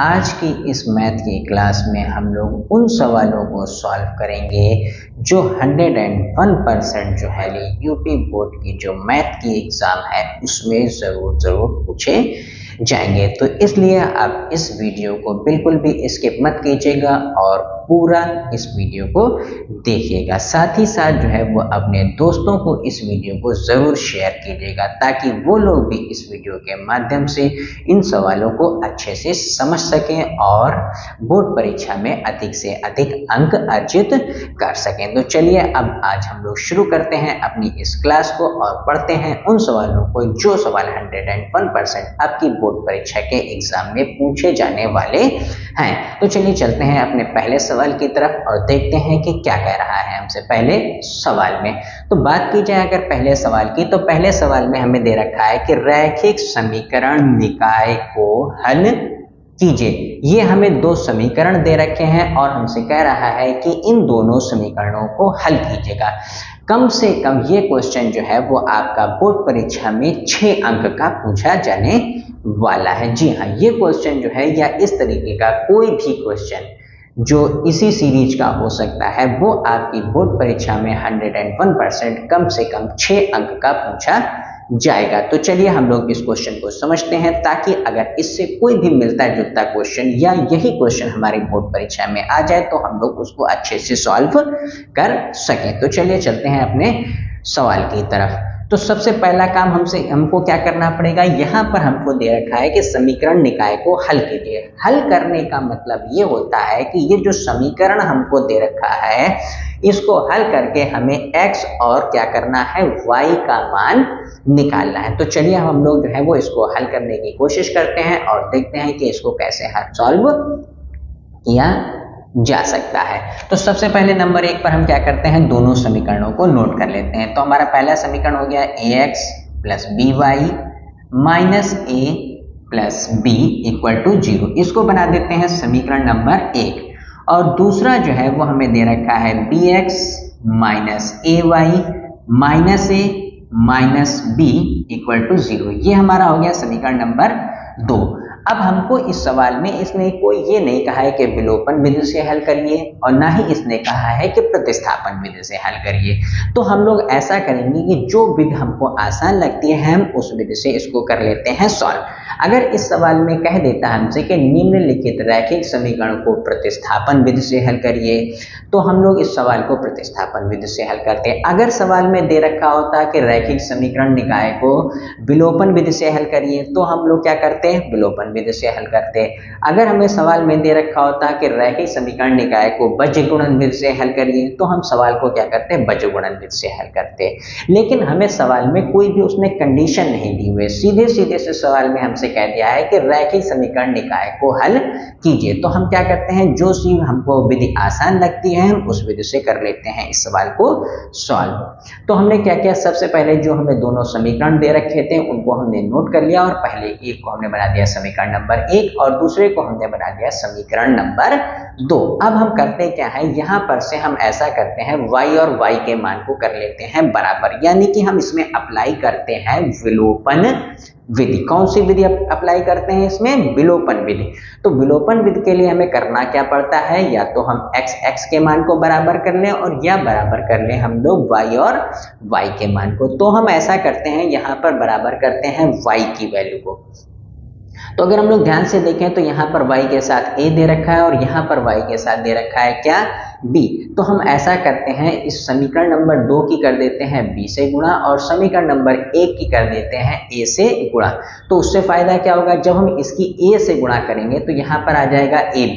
आज की इस मैथ की क्लास में हम लोग उन सवालों को सॉल्व करेंगे जो 101% जो है यूपी बोर्ड की जो मैथ की एग्ज़ाम है उसमें ज़रूर पूछे जाएंगे। तो इसलिए आप इस वीडियो को बिल्कुल भी स्किप मत कीजिएगा और पूरा इस वीडियो को देखिएगा। साथ ही साथ जो है वो अपने दोस्तों को इस वीडियो को ज़रूर शेयर कीजिएगा ताकि वो लोग भी इस वीडियो के माध्यम से इन सवालों को अच्छे से समझ सकें और बोर्ड परीक्षा में अधिक से अधिक अंक अर्जित कर सकें। तो चलिए अब आज हम लोग शुरू करते हैं अपनी इस क्लास को और पढ़ते हैं उन सवालों को जो सवाल 101% आपकी बोर्ड परीक्षा के एग्जाम में पूछे जाने वाले हैं। तो चलिए चलते हैं अपने पहले सवाल की तरफ और देखते हैं कि क्या कह रहा है हमसे पहले सवाल में। तो बात की जाए अगर पहले सवाल की, तो पहले सवाल में हमें दे रखा है कि रैखिक समीकरण निकाय को हल कीजिए। ये हमें दो समीकरण दे रखे हैं और हमसे कह रहा है कि इन दोनों समीकरणों को हल कीजिएगा। कम से कम ये क्वेश्चन जो है वो आपका बोर्ड परीक्षा में 6 अंक का पूछा जाने वाला है। जी हाँ, ये क्वेश्चन जो है या इस तरीके का कोई भी क्वेश्चन जो इसी सीरीज का हो सकता है वो आपकी बोर्ड परीक्षा में 101% कम से कम 6 अंक का पूछा जाएगा। तो चलिए हम लोग इस क्वेश्चन को समझते हैं ताकि अगर इससे कोई भी मिलता जुलता क्वेश्चन या यही क्वेश्चन हमारी बोर्ड परीक्षा में आ जाए तो हम लोग उसको अच्छे से सॉल्व कर सकें। तो चलिए चलते हैं अपने सवाल की तरफ। तो सबसे पहला काम हमको क्या करना पड़ेगा, यहाँ पर हमको दे रखा है कि समीकरण निकाय को हल कीजिए। हल करने का मतलब ये होता है कि ये जो समीकरण हमको दे रखा है इसको हल करके हमें x और क्या करना है y का मान निकालना है। तो चलिए हम लोग जो है वो इसको हल करने की कोशिश करते हैं और देखते हैं कि इसको कैसे हल सॉल्व किया जा सकता है। तो सबसे पहले नंबर 1 पर हम क्या करते हैं, दोनों समीकरणों को नोट कर लेते हैं। तो हमारा पहला समीकरण हो गया ax plus by minus a plus b equal to 0। इसको बना देते हैं समीकरण नंबर 1। और दूसरा जो है वो हमें दे रखा है bx minus ay minus a minus b equal to 0। ये हमारा हो गया समीकरण नंबर 2। अब हमको इस सवाल में इसने कोई ये नहीं कहा है कि विलोपन विधि से हल करिए और ना ही इसने कहा है कि प्रतिस्थापन विधि से हल करिए। तो हम लोग ऐसा करेंगे कि जो विधि हमको आसान लगती है हम उस विधि से इसको कर लेते हैं सॉल्व। अगर इस सवाल में कह देता हमसे कि निम्नलिखित रैखिक समीकरण को प्रतिस्थापन विधि से हल करिए तो हम लोग इस सवाल को प्रतिस्थापन विधि से हल करते हैं। अगर सवाल में दे रखा होता कि रैखिक समीकरण निकाय को विलोपन विधि से हल करिए तो हम लोग क्या करते हैं, विलोपन विधि से हल करते हैं। अगर हमें सवाल में दे रखा होता कि रैखिक समीकरण निकाय को बीजगुणन विधि से हल करिए तो हम सवाल को क्या करते हैं, बीजगुणन विधि से हल करते हैं। लेकिन हमें सवाल में कोई भी उसने कंडीशन नहीं दी हुई, सीधे सीधे से सवाल में हमसे कह दिया है कि रैखिक समीकरण निकाय को हल कीजिए। तो हम क्या करते हैं, जो सी हमको विधि आसान लगती है हम उस विधि से कर लेते हैं इस सवाल को सॉल्व। तो हमने क्या किया, सबसे पहले जो हमें दोनों समीकरण दे रखे थे उनको हमने नोट कर लिया और पहले एक को हमने बना दिया समीकरण नंबर 1 और दूसरे को हमने बना दिया समीकरण नंबर 2। अब हम करते क्या है, यहाँ पर से हम ऐसा करते हैं y और y के मान को कर लेते हैं बराबर, यानी कि हम इसमें अप्लाई करते हैं विलोपन विधि। कौन सी विधि अप्लाई करते हैं इसमें, विलोपन विधि। तो विलोपन विधि के लिए हमें करना क्या पड़ता है, या तो हम x के मान को बराबर कर लें और या बराबर कर लें हम लोग y और y के मान को। तो हम ऐसा करते हैं, यहाँ पर बराबर करते हैं y की वैल्यू को। तो अगर हम लोग ध्यान से देखें तो यहाँ पर y के साथ a दे रखा है और यहाँ पर y के साथ दे रखा है क्या, b। तो हम ऐसा करते हैं, इस समीकरण नंबर 2 की कर देते हैं b से गुणा और समीकरण नंबर 1 की कर देते हैं a से गुणा। तो उससे फायदा क्या होगा, जब हम इसकी a से गुणा करेंगे तो यहाँ पर आ जाएगा ab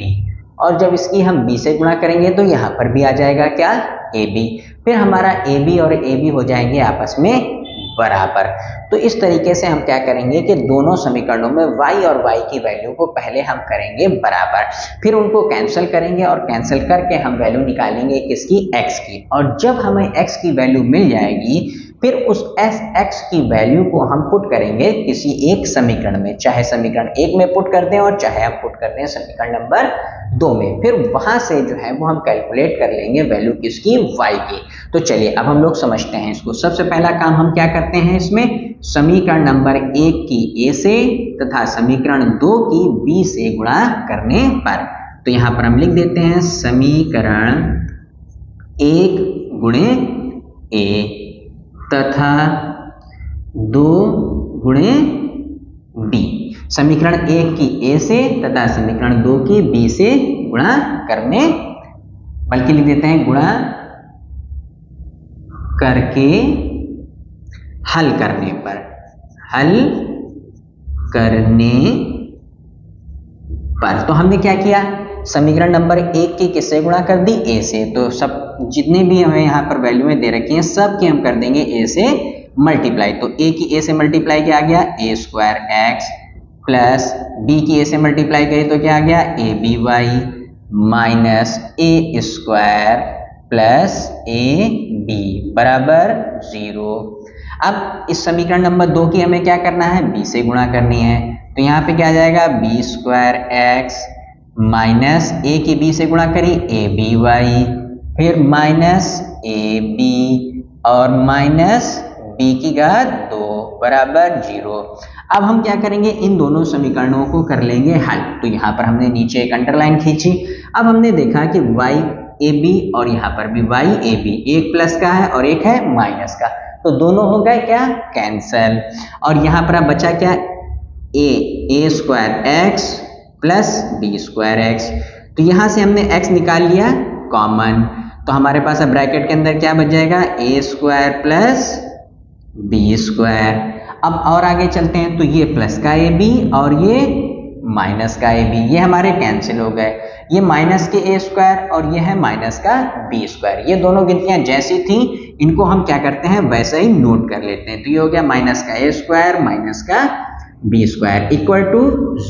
और जब इसकी हम b से गुणा करेंगे तो यहाँ पर भी आ जाएगा क्या, ab। फिर हमारा ab और ab हो जाएंगे आपस में बराबर। तो इस तरीके से हम क्या करेंगे कि दोनों समीकरणों में y और y की वैल्यू को पहले हम करेंगे बराबर, फिर उनको कैंसिल करेंगे और कैंसिल करके हम वैल्यू निकालेंगे किसकी, x की। और जब हमें x की वैल्यू मिल जाएगी फिर उस x की वैल्यू को हम पुट करेंगे किसी एक समीकरण में, चाहे समीकरण 1 में पुट कर दें और चाहे हम पुट कर दें समीकरण नंबर 2 में, फिर वहां से जो है वो हम कैलकुलेट कर लेंगे वैल्यू किसकी, y की। तो चलिए अब हम लोग समझते हैं इसको। सबसे पहला काम हम क्या करते हैं इसमें, समीकरण नंबर 1 की a से तथा समीकरण 2 की b से गुणा करने पर, तो यहां पर हम लिख देते हैं समीकरण 1 गुणे a तथा 2 गुणे b, समीकरण 1 की a से तथा समीकरण 2 की b से गुणा करने, बल्कि लिख देते हैं गुणा करके हल करने पर, हल करने पर। तो हमने क्या किया, समीकरण नंबर 1 की किससे गुणा कर दी, a से। तो सब जितने भी हमें यहाँ पर वैल्यू में दे रखी हैं सब की हम कर देंगे a से मल्टीप्लाई। तो a की a से मल्टीप्लाई क्या आ गया, a square x plus b की a से मल्टीप्लाई करें तो क्या आ गया, a b y minus a square plus a b बराबर 0। अब इस समीकरण नंबर 2 की हमें क्या करना है, b से गुणा करनी है। तो यहाँ पे क्या आ जाएगा, b square x minus a की b से गुणा करी a b y, फिर माइनस a b और माइनस b की घात 2 बराबर 0। अब हम क्या करेंगे, इन दोनों समीकरणों को कर लेंगे हल। तो यहाँ पर हमने नीचे एक अंडरलाइन खींची। अब हमने देखा कि y a b और यहाँ पर भी y a b, एक प्लस का है और एक है माइनस का, तो दोनों हो गए क्या, कैंसल। और यहाँ पर अब बचा क्या, a square x plus b square x। तो यहाँ से हमने x निकाल लिया कॉमन, तो हमारे पास अब ब्रैकेट के अंदर क्या बच जाएगा, a square plus b square. अब और आगे चलते हैं, तो ये प्लस का a b और ये माइनस का a b, ये हमारे कैंसिल हो गए। ये माइनस के a स्क्वायर और ये है माइनस का b स्क्वायर, ये दोनों गिनतियां जैसी थी इनको हम क्या करते हैं वैसा ही नोट कर लेते हैं। तो ये हो गया माइनस का a स्क्वायर माइनस का b स्क्वायर इक्वल टू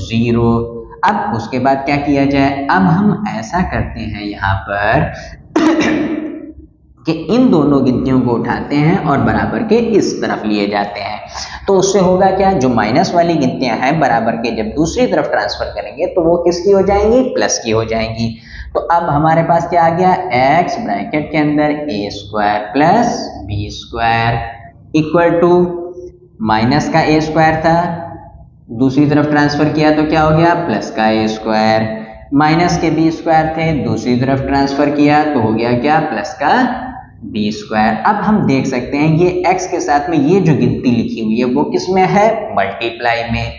0। अब उसके बाद क्या किया जाए, अब हम ऐसा करते हैं यहाँ पर कि इन दोनों गिनतियों को उठाते हैं और बराबर के इस तरफ लिए जाते हैं। तो उससे होगा क्या, जो माइनस वाली गिनतियां हैं बराबर के जब दूसरी तरफ ट्रांसफर करेंगे तो वो किसकी हो जाएंगी, प्लस की हो जाएंगी। तो अब हमारे पास क्या आ गया, x ब्रैकेट के अंदर a square plus b square equal to minus का a स्क्वायर था, दूसरी तरफ ट्रांसफर किया तो क्या हो गया, प्लस का a स्क्वायर, माइनस के b स्क्वायर थे, दूसरी तरफ ट्रांसफर किया तो हो गया क्या, प्लस का b स्क्वायर। अब हम देख सकते हैं ये x के साथ में ये जो गिनती लिखी हुई है वो किस में है, मल्टीप्लाई में।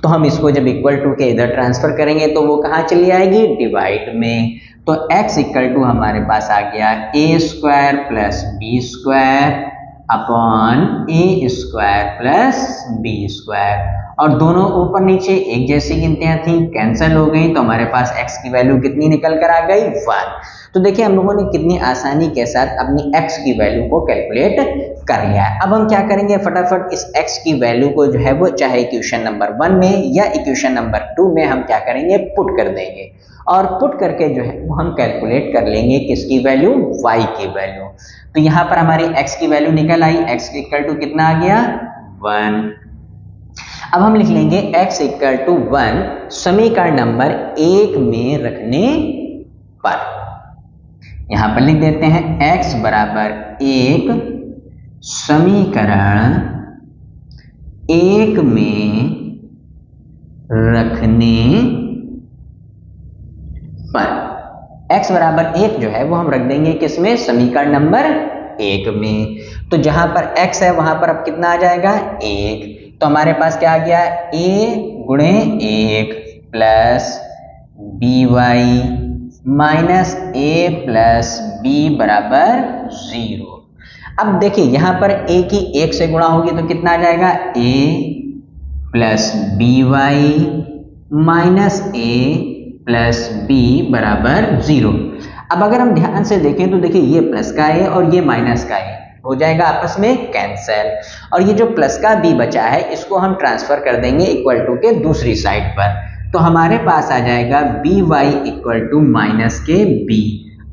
तो हम इसको जब इक्वल टू के इधर ट्रांसफर करेंगे तो वो कहाँ चली आएगी, डिवाइड में। तो x इक्वल टू हमारे पास आ गया a square plus b square upon a square plus b square, और दोनों ऊपर नीचे एक जैसी गिनतियां थी, कैंसिल हो गई, तो हमारे पास x की वैल्यू कितनी निकल कर आ गई, 1। तो देखिए हम लोगों ने कितनी आसानी के साथ अपनी x की वैल्यू को कैलकुलेट कर लिया है। अब हम क्या करेंगे, फटाफट इस x की वैल्यू को जो है वो चाहे इक्वेशन नंबर 1 में या इक्वेशन नंबर 2 में हम क्या करेंगे, पुट कर देंगे, और पुट करके जो है वो हम कैलकुलेट कर लेंगे किसकी वैल्यू, y की वैल्यू। तो यहाँ पर हमारी x की वैल्यू निकल आई, x इक्वल टू कितना आ गया, 1। अब हम लिख लेंगे x इक्वल टू 1 समीकरण नंबर 1 में रखने पर। यहां पर लिख देते हैं x बराबर 1 समीकरण 1 में रखने पर। x बराबर 1 जो है वो हम रख देंगे किसमें, समीकरण नंबर 1 में। तो जहां पर x है वहां पर अब कितना आ जाएगा, 1। तो हमारे पास क्या आ गया, a गुणे 1 plus by minus a plus b बराबर 0। अब देखिए यहाँ पर a की 1 से गुणा होगी तो कितना आ जाएगा, a plus by minus a plus b बराबर 0। अब अगर हम ध्यान से देखें तो देखिए ये प्लस का a और ये माइनस का a हो जाएगा आपस में कैंसिल, और ये जो प्लस का b बचा है इसको हम ट्रांसफर कर देंगे इक्वल टू के दूसरी साइड पर। तो हमारे पास आ जाएगा by इक्वल टू माइनस के b।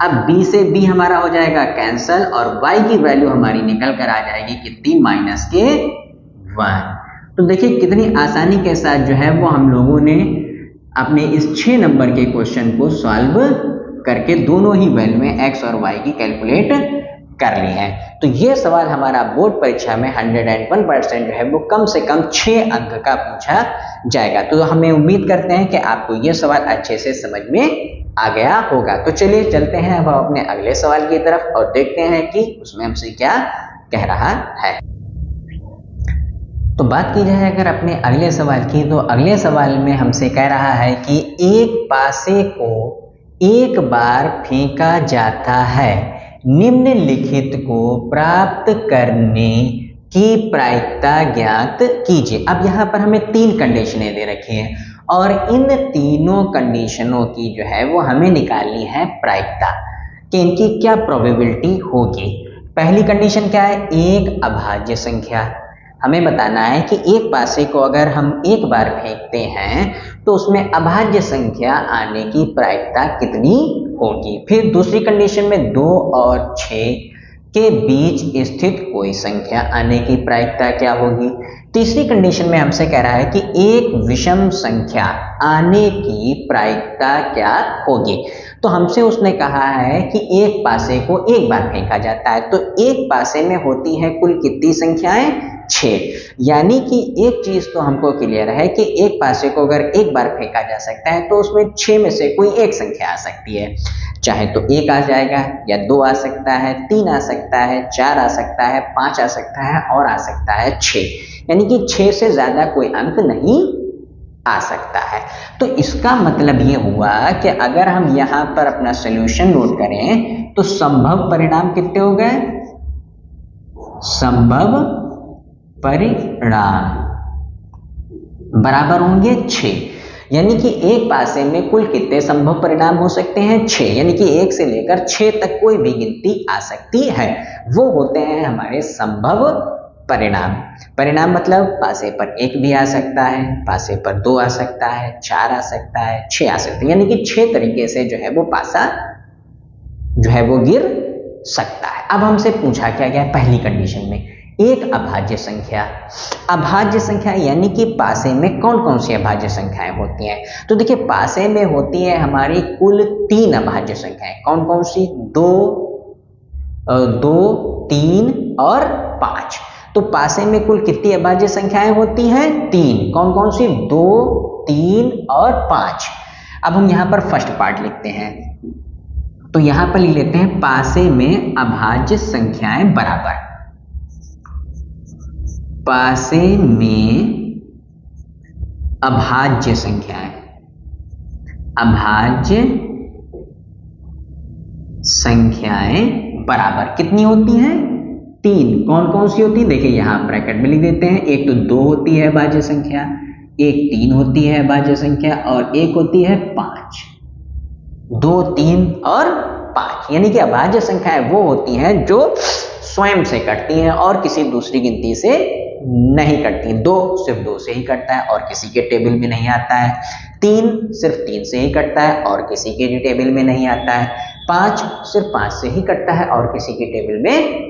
अब b से b हमारा हो जाएगा कैंसिल और y की वैल्यू हमारी निकल कर आ जाएगी कितनी, माइनस के 1। तो देखिए कितनी आसानी के साथ जो है वो हम लोगों ने आपने इस 6 नंबर के क्वेश्चन को सॉल्व करके दोनों ही वैल्यू में x और y की कैलकुलेट कर ली है। तो ये सवाल हमारा बोर्ड परीक्षा में 101% जो है वो कम से कम 6 अंक का पूछा जाएगा। तो हमें उम्मीद करते हैं कि आपको ये सवाल अच्छे से समझ में आ गया होगा। तो चलिए चलते हैं अब अपने अगले सवाल की तरफ और देखते हैं कि उसमें हमसे क्या कह रहा है। तो बात की जाए अगर अपने अगले सवाल की, तो अगले सवाल में हमसे कह रहा है कि एक पासे को एक बार फेंका जाता है, निम्नलिखित को प्राप्त करने की प्रायिकता ज्ञात कीजिए। अब यहाँ पर हमें 3 कंडीशनें दे रखी हैं और इन तीनों कंडीशनों की जो है वो हमें निकालनी है प्रायिकता कि इनकी क्या प्रोबेबिलिटी होगी। पहली कंडीशन क्या है, एक अभाज्य संख्या। हमें बताना है कि एक पासे को अगर हम एक बार फेंकते हैं तो उसमें अभाज्य संख्या आने की प्रायिकता कितनी होगी। फिर दूसरी कंडीशन में 2 और 6 के बीच स्थित कोई संख्या आने की प्रायिकता क्या होगी। तीसरी कंडीशन में हमसे कह रहा है कि एक विषम संख्या आने की प्रायिकता क्या होगी। तो हमसे उसने कहा है कि एक पासे को एक बार फेंका जाता है, तो एक पासे में होती है कुल कितनी संख्याएं, 6। यानी कि एक चीज तो हमको क्लियर है कि एक पासे को अगर एक बार फेंका जा सकता है तो उसमें 6 में से कोई एक संख्या आ सकती है, चाहे तो 1 आ जाएगा या 2 आ सकता है, 3 आ सकता है, 4 आ सकता है, 5 आ सकता है और आ सकता है 6। यानी कि 6 से ज्यादा कोई अंक नहीं आ सकता है। तो इसका मतलब ये हुआ कि अगर हम यहाँ पर अपना सॉल्यूशन नोट करें तो संभव परिणाम कितने हो गए, संभव परिणाम बराबर होंगे 6। यानी कि एक पासे में कुल कितने संभव परिणाम हो सकते हैं, 6। यानी कि 1 से लेकर 6 तक कोई भी गिनती आ सकती है, वो होते हैं हमारे संभव परिणाम। परिणाम मतलब पासे पर 1 भी आ सकता है, पासे पर 2 आ सकता है, 4 आ सकता है, 6 आ सकता है। यानी कि 6 तरीके से जो है वो पासा जो है वो गिर सकता है। अब हमसे पूछा क्या गया पहली कंडीशन में, एक अभाज्य संख्या। अभाज्य संख्या यानी कि पासे में कौन कौन सी अभाज्य संख्याएं होती हैं। तो देखिए पासे में होती है हमारी कुल 3 अभाज्य संख्याएं। कौन कौन सी, 2, 3 और 5। तो पासे में कुल कितनी अभाज्य संख्याएं होती हैं, 3। कौन कौन सी, 2, 3 और 5। अब हम यहाँ पर फर्स्ट पार्ट लिखते हैं, तो यहाँ पर लिख लेते हैं पासे में अभाज्य संख्याएं बराबर, पासे में अभाज्य संख्याएं, अभाज्य संख्याएं बराबर कितनी होती हैं, 3। कौन कौन सी होती है, देखिए यहां ब्रैकेट में लिख देते हैं। एक तो 2 होती है अभाज्य संख्या, एक 3 होती है अभाज्य संख्या और एक होती है 5। 2, 3 और 5 यानी कि अभाज्य संख्याएं वो होती हैं जो स्वयं से कटती हैं और किसी दूसरी गिनती से नहीं कटती। 2 सिर्फ 2 से ही कटता है और किसी के टेबल में नहीं आता है। 3 सिर्फ 3 से ही कटता है और किसी के टेबल में नहीं आता है। 5 सिर्फ 5 से ही कटता है और किसी के टेबल में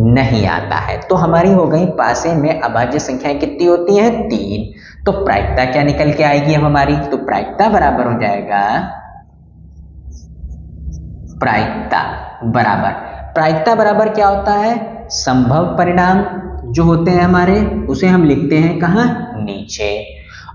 नहीं आता है। तो हमारी हो गई पासे में अभाज्य संख्याएं कितनी होती हैं, 3। तो प्रायिकता क्या निकल के आएगी अब हमारी, तो प्रायिकता बराबर हो जाएगा, प्रायिकता बराबर क्या होता है, संभव परिणाम जो होते हैं हमारे उसे हम लिखते हैं कहाँ, नीचे।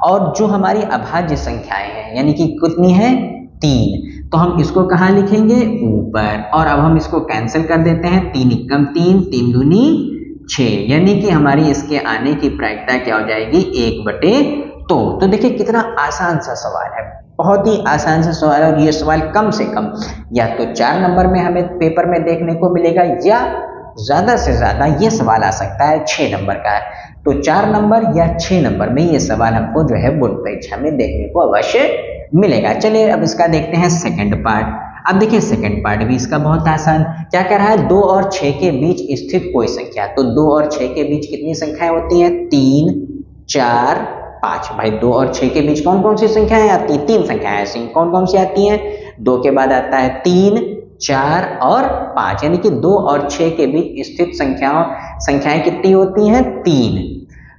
और जो हमारी अभाज्य संख्याएं हैं यानी कि कितनी है, 3, तो हम इसको कहाँ लिखेंगे, ऊपर। और अब हम इसको कैंसिल कर देते हैं, 3 एकम 3, 3 दूनी 6। यानी कि हमारी इसके आने की प्रायिकता क्या हो जाएगी, 1/2। तो देखिए कितना आसान सा सवाल है, बहुत ही आसान सा सवाल है। और ये सवाल कम से कम या तो 4 नंबर में हमें पेपर में देखने को मिलेगा या ज्यादा से ज्यादा ये सवाल आ सकता है 6 नंबर का है। तो 4 नंबर या 6 नंबर में ये सवाल हमको जो है बोर्ड परीक्षा में देखने को अवश्य मिलेगा। चलिए अब इसका देखते हैं सेकंड पार्ट। अब देखिए सेकंड पार्ट भी इसका बहुत आसान, क्या कह रहा है, 2 और 6 के बीच स्थित कोई संख्या। तो 2 और 6 के बीच कितनी संख्याएं होती हैं, 3, 4, 5। भाई 2 और 6 के बीच कौन कौन सी संख्याएं आती हैं, 3 संख्याएं ऐसी कौन कौन सी आती हैं, 2 के बाद आता है 3, 4 और 5। यानी कि 2 और 6 के बीच स्थित संख्याएं कितनी होती हैं, 3।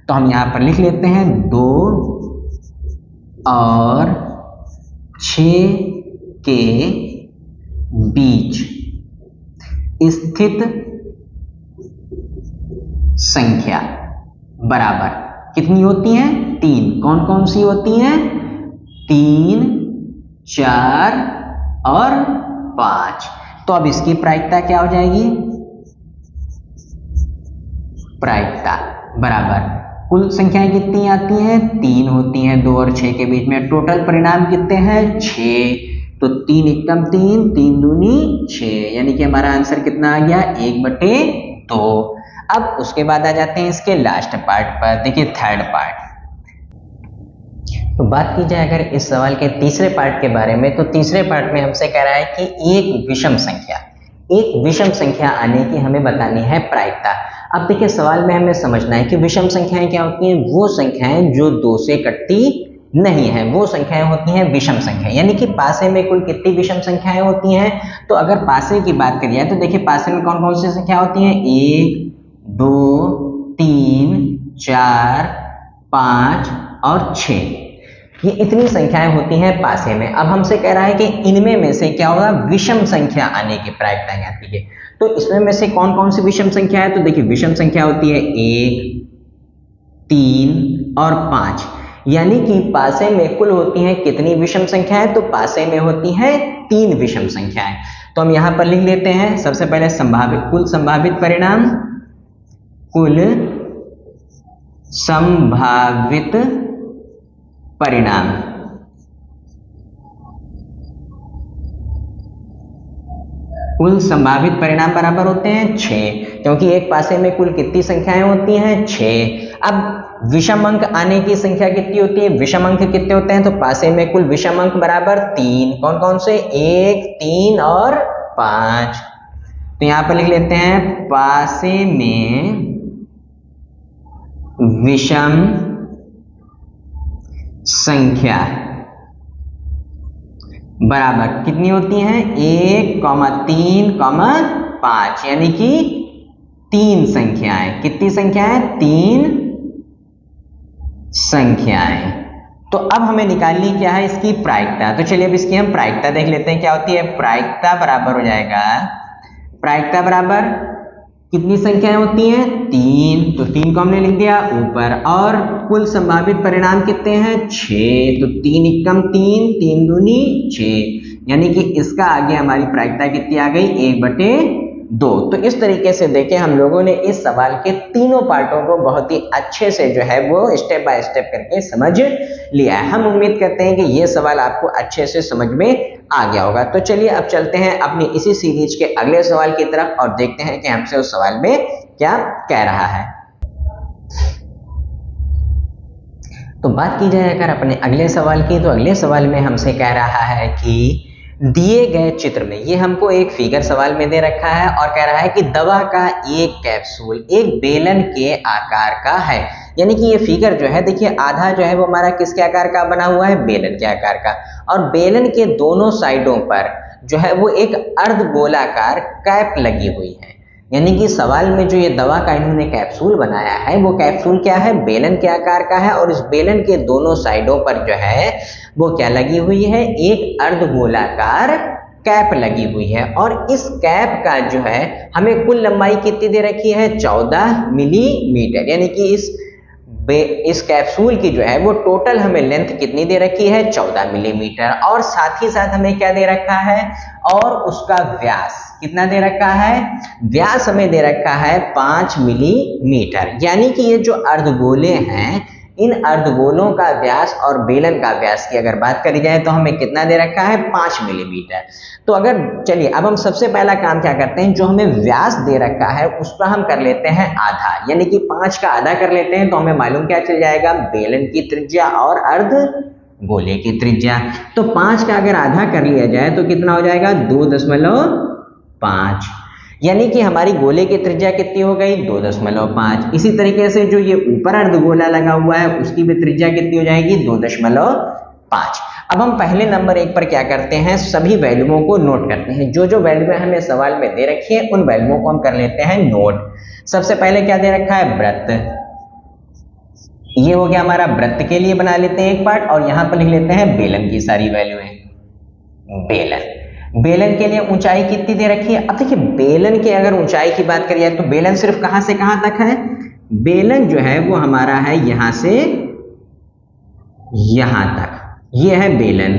तो हम यहाँ पर लिख लेते हैं 2 और 6 के बीच स्थित संख्या बराबर कितनी होती हैं? 3। कौन कौन सी होती हैं? 3, 4 और 5। तो अब इसकी प्रायिकता क्या हो जाएगी? प्रायिकता बराबर कुल संख्याएं कितनी आती हैं? 3 होती हैं 2 और 6 के बीच में। टोटल परिणाम कितने हैं? 6। तो 3 एकम 3, 3 दूनी 6, यानी कि हमारा आंसर कितना आ गया? 1/2। अब उसके बाद आ जाते हैं इसके लास्ट पार्ट पर। देखिए थर्ड पार्ट। तो बात की जाए अगर इस सवाल के तीसरे पार्ट के बारे में, तो तीसरे पार्ट में हमसे कह रहा है कि एक विषम संख्या आने की हमें बतानी है प्रायिकता। अब देखिए सवाल में हमें समझना है कि विषम संख्याएं क्या होती हैं? वो संख्याएं जो 2 से कटती नहीं है, वो संख्याएं होती हैं विषम संख्या। यानी कि पासे में कुल कितनी विषम संख्याएं होती हैं? तो अगर पासे की बात करिए तो देखिए पासे में कौन कौन सी संख्या होती हैं? 1, 2, 3, 4, 5 और 6। ये इतनी संख्याएं होती हैं पासे में। अब हमसे कह रहा है कि इनमें में से क्या होगा? विषम संख्या आने की प्रायिकता ज्ञात कीजिए। तो इसमें में से कौन कौन सी विषम संख्या है? तो देखिए विषम संख्या होती है 1, 3 और 5। यानी कि पासे में कुल होती हैं कितनी विषम संख्याएं? तो पासे में होती हैं 3 विषम संख्याएं। तो हम यहां पर लिख लेते हैं सबसे पहले कुल संभावित परिणाम, कुल संभावित परिणाम। कुल संभावित परिणाम बराबर होते हैं 6, क्योंकि एक पासे में कुल कितनी संख्याएं होती हैं? 6। अब विषम अंक आने की संख्या कितनी होती है? विषम अंक कितने होते हैं? तो पासे में कुल विषम अंक बराबर 3। कौन कौन से? 1, 3 और 5। तो यहां पर लिख लेते हैं पासे में विषम संख्या बराबर कितनी होती हैं? 1, 3, 5। यानी कि 3 संख्याएं। कितनी संख्याएं? 3 संख्याएं। तो अब हमें निकालनी क्या है? इसकी प्रायिकता। तो चलिए अब इसकी हम प्रायिकता देख लेते हैं क्या होती है। प्रायिकता बराबर हो जाएगा, प्रायिकता बराबर कितनी संख्याएं होती हैं? 3। तो 3 को हमने लिख दिया ऊपर। और कुल संभावित परिणाम कितने हैं? 6। तो 3 एकम 3, 3 दूनी 6। यानी कि इसका आगे हमारी प्रायिकता कितनी आ गई? 1/2। तो इस तरीके से देखें हम लोगों ने इस सवाल के तीनों पार्टों को बहुत ही अच्छे से जो है वो स्टेप बाय स्टेप करके समझ लिया है। हम उम्मीद करते हैं कि ये सवाल आपको अच्छे से समझ में आ गया होगा। तो चलिए अब चलते हैं अपनी इसी सीरीज के अगले सवाल की तरफ और देखते हैं कि हमसे उस सवाल में क्या कह रहा है। तो बात की जाए अगर अपने अगले सवाल की, तो अगले सवाल में हमसे कह रहा है कि दिए गए चित्र में, ये हमको एक फिगर सवाल में दे रखा है और कह रहा है कि दवा का एक कैप्सूल एक बेलन के आकार का है। यानी कि ये फिगर जो है देखिए आधा जो है वो हमारा किसके आकार का बना हुआ है? बेलन के आकार का। और बेलन के दोनों साइडों पर जो है वो एक अर्धगोलाकार कैप लगी हुई है। यानी कि सवाल में जो ये दवा का इन्होंने कैप्सूल बनाया है वो कैप्सूल क्या है? बेलन के आकार का है। और इस बेलन के दोनों साइडों पर जो है वो क्या लगी हुई है? एक अर्धगोलाकार कैप लगी हुई है। और इस कैप का जो है हमें कुल लंबाई कितनी दे रखी है? 14 मिलीमीटर। यानी कि इस कैप्सूल की जो है वो टोटल हमें लेंथ कितनी दे रखी है? 14 मिलीमीटर। और साथ ही साथ हमें क्या दे रखा है? और उसका व्यास कितना दे रखा है? व्यास हमें दे रखा है 5 मिलीमीटर। यानी कि ये जो अर्धगोले हैं, इन अर्धगोलों का व्यास और बेलन का व्यास की अगर बात करी जाए तो हमें कितना दे रखा है? 5 मिलीमीटर। तो अगर चलिए अब हम सबसे पहला काम क्या करते हैं, जो हमें व्यास दे रखा है उसका हम कर लेते हैं आधा, यानी कि 5 का आधा कर लेते हैं। तो हमें मालूम क्या चल जाएगा? बेलन की त्रिज्या और अर्धगोले की त्रिज्या। तो 5 का अगर आधा कर लिया जाए तो कितना हो जाएगा? 2.5। यानी कि हमारी गोले की त्रिज्या कितनी हो गई? 2.5। इसी तरीके से जो ये ऊपर अर्धगोला लगा हुआ है उसकी भी त्रिज्या कितनी हो जाएगी? 2.5। अब हम पहले नंबर 1 पर क्या करते हैं? सभी वैल्यूओं को नोट करते हैं। जो जो वैल्यू हमें सवाल में दे रखी है उन वैल्यूओं को हम कर लेते हैं नोट। सबसे पहले क्या दे रखा है? वृत्त। ये हो गया हमारा वृत्त के लिए, बना लेते हैं एक पार्ट और यहां पर लिख लेते हैं बेलन की सारी वैल्यूएं। बेलन। बेलन के लिए ऊंचाई कितनी दे रखी है? अब देखिए बेलन के अगर ऊंचाई की बात करिए तो बेलन सिर्फ कहां से कहां तक है? बेलन जो है वो हमारा है यहां से यहां तक, ये है बेलन।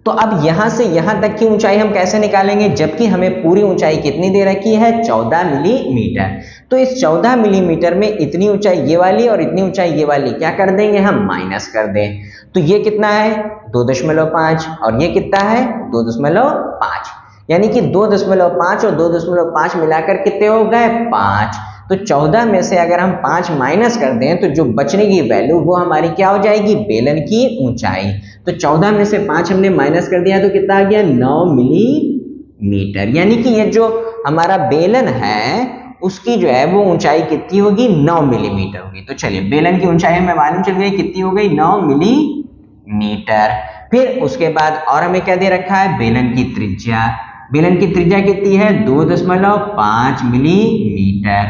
तो अब यहां से यहां तक की ऊंचाई हम कैसे निकालेंगे, जबकि हमें पूरी ऊंचाई कितनी दे रखी है? 14 मिलीमीटर। तो इस 14 मिलीमीटर में इतनी ऊंचाई ये वाली और इतनी ऊंचाई ये वाली क्या कर देंगे हम? माइनस कर दें। तो ये कितना है? 2.5 और ये कितना है? 2.5, यानी कि 2.5 और 2.5 मिलाकर कितने हो गए? 5। तो 14 में से अगर हम 5 माइनस कर दें तो जो बचने की वैल्यू वो हमारी क्या हो जाएगी? बेलन की ऊंचाई। तो 14 में से 5 हमने माइनस कर दिया तो कितना आ गया? 9 मिलीमीटर। यानी कि ये जो हमारा बेलन है उसकी जो है वो ऊंचाई कितनी होगी? 9 मिलीमीटर होगी। तो चलिए बेलन की ऊंचाई हमें मालूम चल गई कितनी हो गई? 9 मिलीमीटर। फिर उसके बाद और हमें क्या दे रखा है? बेलन की त्रिज्या। बेलन की त्रिज्या कितनी है? 2.5 मिलीमीटर।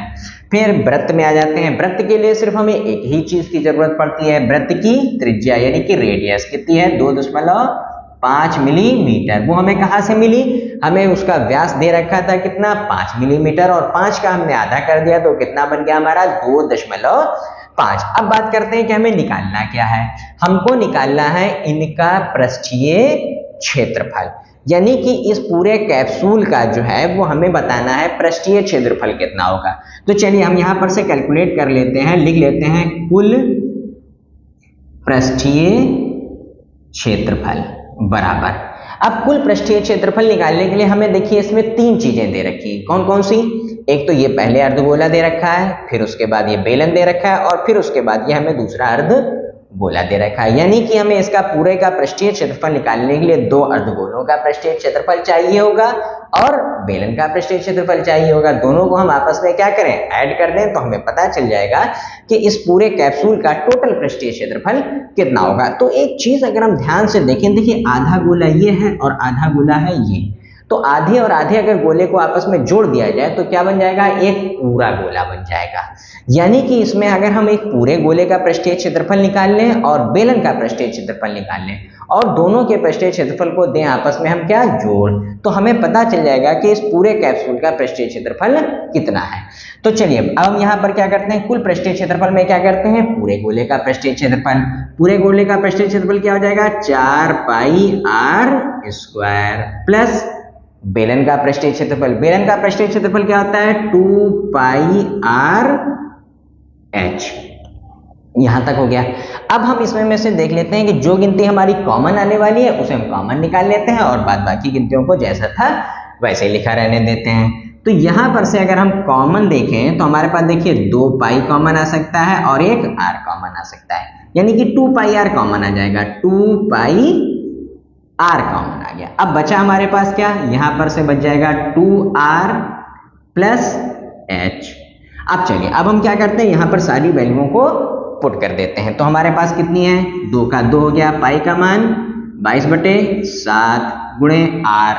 फिर वृत्त में आ जाते हैं। वृत्त के लिए सिर्फ हमें एक ही चीज की जरूरत पड़ती है, वृत्त की त्रिज्या यानी कि रेडियस कितनी है? 2.5 मिलीमीटर। वो हमें कहां से मिली? हमें उसका व्यास दे रखा था कितना? 5 मिलीमीटर, और 5 का हमने आधा कर दिया तो कितना बन गया हमारा? 2.5। अब बात करते हैं कि हमें निकालना क्या है। हमको निकालना है इनका पृष्ठीय क्षेत्रफल, यानी कि इस पूरे कैप्सूल का जो है वो हमें बताना है पृष्ठीय क्षेत्रफल कितना होगा। तो चलिए हम यहां पर से कैलकुलेट कर लेते हैं, लिख लेते हैं कुल पृष्ठीय क्षेत्रफल बराबर। अब कुल पृष्ठीय क्षेत्रफल निकालने के लिए हमें देखिए इसमें 3 चीजें दे रखी है। कौन कौन सी? एक तो ये पहले अर्धगोला दे रखा है, फिर उसके बाद ये बेलन दे रखा है, और फिर उसके बाद ये हमें दूसरा अर्धगोला दे रखा है। यानी कि हमें इसका पूरे का पृष्ठीय क्षेत्रफल निकालने के लिए 2 अर्धगोलों का पृष्ठीय क्षेत्रफल चाहिए होगा और बेलन का पृष्ठीय क्षेत्रफल चाहिए होगा। दोनों को हम आपस में क्या करें? ऐड कर दें तो हमें पता चल जाएगा कि इस पूरे कैप्सूल का टोटल पृष्ठीय क्षेत्रफल कितना होगा। तो एक चीज अगर हम ध्यान से देखें, देखिए आधा गोला ये है और आधा गोला है ये, तो आधे और आधे अगर गोले को आपस में जोड़ दिया जाए तो क्या बन जाएगा? एक पूरा गोला बन जाएगा। यानी कि इसमें अगर हम एक पूरे गोले का पृष्ठीय क्षेत्रफल निकाल लें और बेलन का पृष्ठीय क्षेत्रफल निकाल लें और दोनों के पृष्ठीय क्षेत्रफल को दें आपस में हम क्या? जोड़, तो हमें पता चल जाएगा कि इस पूरे कैप्सूल का पृष्ठीय क्षेत्रफल कितना है। तो चलिए अब हम यहाँ पर क्या करते हैं? कुल पृष्ठीय क्षेत्रफल में क्या करते हैं? पूरे गोले का पृष्ठीय क्षेत्रफल। पूरे गोले का पृष्ठीय क्षेत्रफल क्या हो जाएगा? 4πr² प्लस बेलन का पृष्ठीय क्षेत्रफल। बेलन का पृष्ठीय क्षेत्रफल क्या होता है? 2πrh। यहां तक हो गया। अब हम इसमें में से देख लेते हैं कि जो गिनती हमारी कॉमन आने वाली है उसे हम कॉमन निकाल लेते हैं और बाद बाकी गिनतियों को जैसा था वैसे ही लिखा रहने देते हैं। तो यहां पर से अगर हम कॉमन देखें तो हमारे पास देखिए 2π कॉमन आ सकता है और एक r कॉमन आ सकता है, यानी कि 2πr कॉमन आ जाएगा। 2πr कॉमन आ गया। अब बचा हमारे पास क्या? यहां पर से बच जाएगा 2r प्लस h। अब चलिए अब हम क्या करते हैं? यहां पर सारी वैल्यूओं को पुट कर देते हैं। तो हमारे पास कितनी है? 2 का 2 हो गया, पाई का मान 22/7 गुणे r।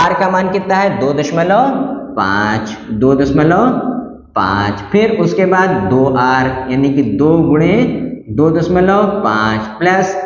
r का मान कितना है? 2.5, 2.5। फिर उसके बाद 2r यानी कि 2 गुणे 2.5 प्लस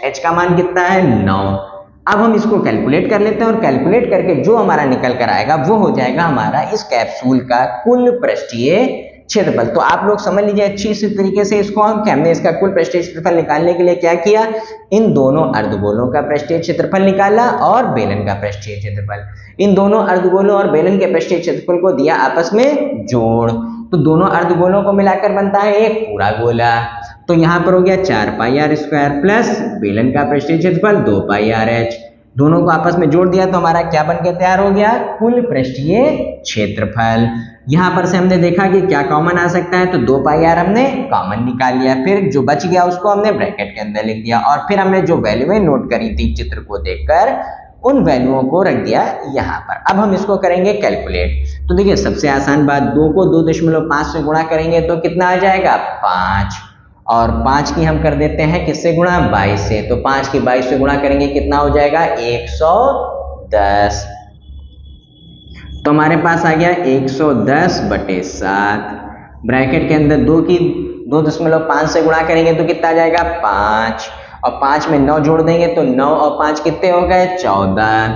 h का मान कितना है? 9। अब हम इसको कैलकुलेट कर लेते हैं और कैलकुलेट करके जो हमारा निकल कर आएगा वो हो जाएगा हमारा इस कैप्सूल का कुल पृष्ठीय क्षेत्रफल। तो आप लोग समझ लीजिए अच्छी सी तरीके से इसको हमने इसका कुल पृष्ठीय क्षेत्रफल निकालने के लिए क्या किया? इन दोनों अर्धगोलों का पृष्ठीय क्षेत्रफल निकाला और बेलन का पृष्ठीय क्षेत्रफल। इन दोनों अर्धगोलों और बेलन के पृष्ठीय क्षेत्रफल को दिया आपस में जोड़, तो दोनों अर्धगोलों को मिलाकर बनता है एक पूरा गोला। तो यहाँ पर हो गया 4πr² प्लस बेलन का पृष्ठीय क्षेत्रफल 2πrh। दोनों को आपस में जोड़ दिया तो हमारा क्या बन के तैयार हो गया? कुल पृष्ठीय क्षेत्रफल। यहाँ पर से हमने देखा कि क्या कॉमन आ सकता है, तो 2πr हमने कॉमन निकाल लिया। फिर जो बच गया उसको हमने ब्रैकेट के अंदर लिख दिया और फिर हमने जो वैल्यूएं नोट करी थी चित्र को देखकर उन वैल्यूओं को रख दिया यहाँ पर। अब हम इसको करेंगे कैलकुलेट। तो देखिए सबसे आसान बात, 2 को 2.5 से गुणा करेंगे तो कितना आ जाएगा? 5। और 5 की हम कर देते हैं किससे गुणा? 22 से। तो 5 की 22 से गुणा करेंगे कितना हो जाएगा? 110। तो हमारे पास आ गया 110/7। ब्रैकेट के अंदर 2 की 2.5 से गुणा करेंगे तो कितना आ जाएगा? 5। और 5 में 9 जोड़ देंगे तो 9 और 5 कितने हो गए 14।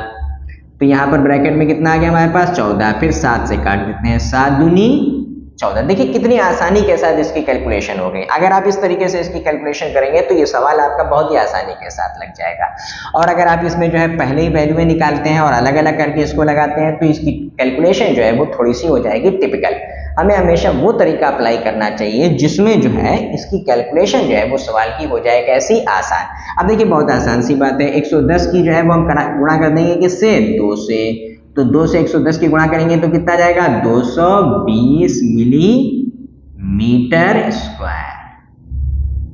तो यहाँ पर ब्रैकेट में कितना आ गया हमारे पास 14, फिर 7 से काट देते हैं, 7 दूनी 14। देखिए कितनी आसानी के साथ इसकी कैलकुलेशन हो गई। अगर आप इस तरीके से इसकी कैलकुलेशन करेंगे तो ये सवाल आपका बहुत ही आसानी के साथ लग जाएगा। और अगर आप इसमें जो है पहले ही वैल्यूएं निकालते हैं और अलग अलग करके इसको लगाते हैं तो इसकी कैलकुलेशन जो है वो थोड़ी सी हो जाएगी टिपिकल। हमें हमेशा वो तरीका अप्लाई करना चाहिए जिसमें जो है इसकी कैलकुलेशन जो है वो सवाल की हो जाए कैसी आसान। अब देखिए बहुत आसान सी बात है, 110 की जो है वो हम गुणा कर देंगे किससे 2 से, तो 2 से 110 की गुणा करेंगे तो कितना जाएगा 220 मिलीमीटर स्क्वायर।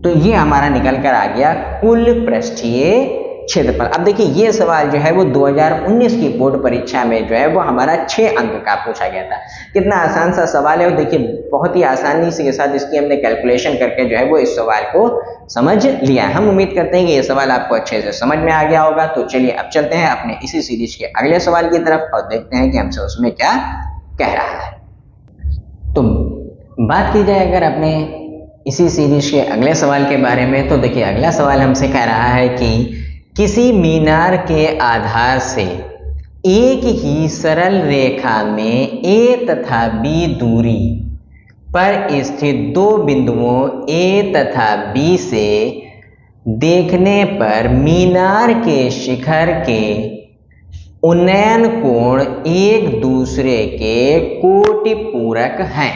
तो ये हमारा निकल कर आ गया कुल पृष्ठीय क्षेत्रफल। अब देखिए ये सवाल जो है वो 2019 की बोर्ड परीक्षा में जो है वो हमारा 6 अंक का पूछा गया था। कितना आसान सा सवाल है और देखिए बहुत ही आसानी से के साथ इसकी हमने कैलकुलेशन करके जो है वो इस सवाल को समझ लिया है। हम उम्मीद करते हैं कि ये सवाल आपको अच्छे से समझ में आ गया होगा। तो चलिए अब चलते हैं अपने इसी सीरीज के अगले सवाल की तरफ और देखते हैं कि हमसे उसमें क्या कह रहा है। तो बात की जाए अगर अपने इसी सीरीज के अगले सवाल के बारे में, तो देखिए अगला सवाल हमसे कह रहा है कि किसी मीनार के आधार से एक ही सरल रेखा में A तथा B दूरी पर स्थित 2 बिंदुओं A तथा B से देखने पर मीनार के शिखर के उन्नयन कोण एक दूसरे के कोटि पूरक हैं।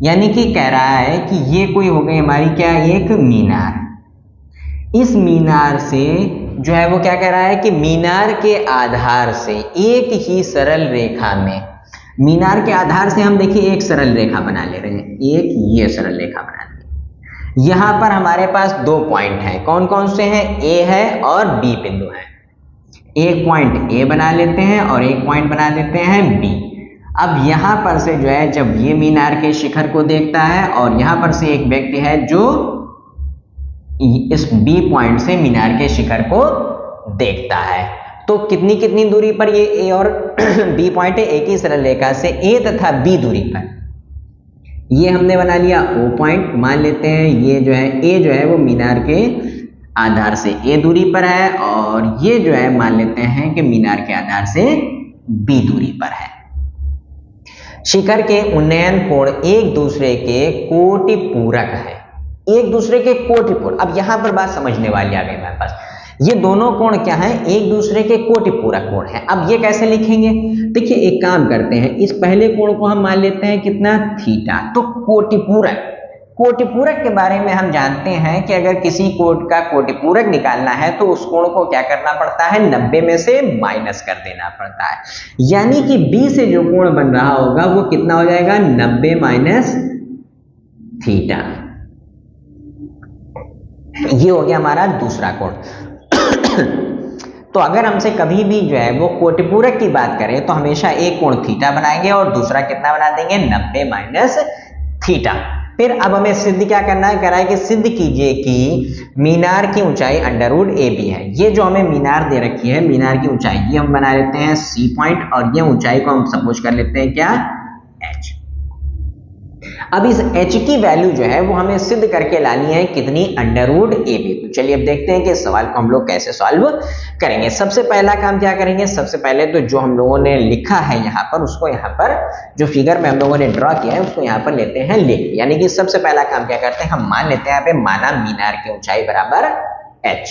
यानी कि कह रहा है कि ये कोई हो गई हमारी क्या एक मीनार। इस मीनार से जो है वो क्या कह रहा है कि मीनार के आधार से एक ही सरल रेखा में, मीनार के आधार से हम देखिए एक सरल रेखा बना ले रहे हैं, एक ये सरल रेखा बना ले। यहां पर हमारे पास 2 पॉइंट हैं, कौन कौन से हैं, ए है और बी बिंदु है। एक पॉइंट ए बना लेते हैं और एक पॉइंट बना देते हैं बी। अब यहां पर से जो है जब ये मीनार के शिखर को देखता है और यहां पर से एक व्यक्ति है जो इस बी पॉइंट से मीनार के शिखर को देखता है, तो कितनी कितनी दूरी पर ये ए और बी पॉइंट है, एक ही सरल रेखा से ए तथा बी दूरी पर। ये हमने बना लिया ओ पॉइंट, मान लेते हैं ये जो है ए जो है वो मीनार के आधार से ए दूरी पर है और ये जो है मान लेते हैं कि मीनार के आधार से बी दूरी पर है। शिखर के उन्नयन कोण एक दूसरे के कोटि पूरक है, एक दूसरे के कोटि पूरक। अब यहां पर बात समझने वाली आ गई हमारे पास, ये दोनों कोण क्या है एक दूसरे के कोटि पूरक कोण है। अब ये कैसे लिखेंगे, देखिए एक काम करते हैं, इस पहले कोण को हम मान लेते हैं कितना थीटा। तो कोटि पूरक, कोटि पूरक के बारे में हम जानते हैं कि अगर किसी कोण का कोटि पूरक निकालना है तो उस कोण को क्या करना पड़ता है 90 में से माइनस कर देना पड़ता है। यानी कि बी से जो कोण बन रहा होगा वो कितना हो जाएगा 90 माइनस थीटा। ये हो गया हमारा दूसरा कोण। तो अगर हमसे कभी भी जो है वो कोटिपूरक की बात करें तो हमेशा एक कोण थीटा बनाएंगे और दूसरा कितना बना देंगे 90 माइनस थीटा। फिर अब हमें सिद्ध क्या करना है, कह रहा है कि सिद्ध कीजिए कि मीनार की ऊंचाई अंडरवुड ए बी है। ये जो हमें मीनार दे रखी है, मीनार की ऊंचाई ये हम बना लेते हैं सी पॉइंट और ये ऊंचाई को हम सपोज कर लेते हैं क्या एच। अब इस h की वैल्यू जो है वो हमें सिद्ध करके लानी है कितनी अंडरवुड ए बी। तो चलिए अब देखते हैं कि इस सवाल को हम लोग कैसे सॉल्व करेंगे। सबसे पहला काम क्या करेंगे, सबसे पहले तो जो हम लोगों ने लिखा है यहाँ पर उसको यहाँ पर जो फिगर में हम लोगों ने ड्रॉ किया है उसको यहाँ पर लेते हैं लिख। यानी कि सबसे पहला काम क्या करते हैं, हम मान लेते हैं यहाँ पे माना मीनार की ऊंचाई बराबर h।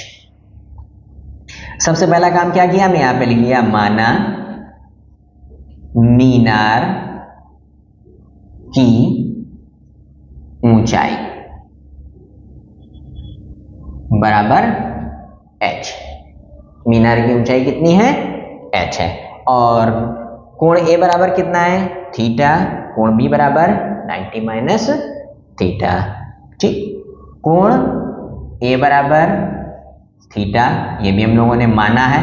सबसे पहला काम क्या किया, हमने यहाँ पे लिख लिया माना मीनार की ऊंचाई बराबर h। मीनार की ऊंचाई कितनी है h है और कोण a बराबर कितना है थीटा, कोण b बराबर 90 माइनस थीटा। ठीक, कोण a बराबर थीटा ये भी हम लोगों ने माना है,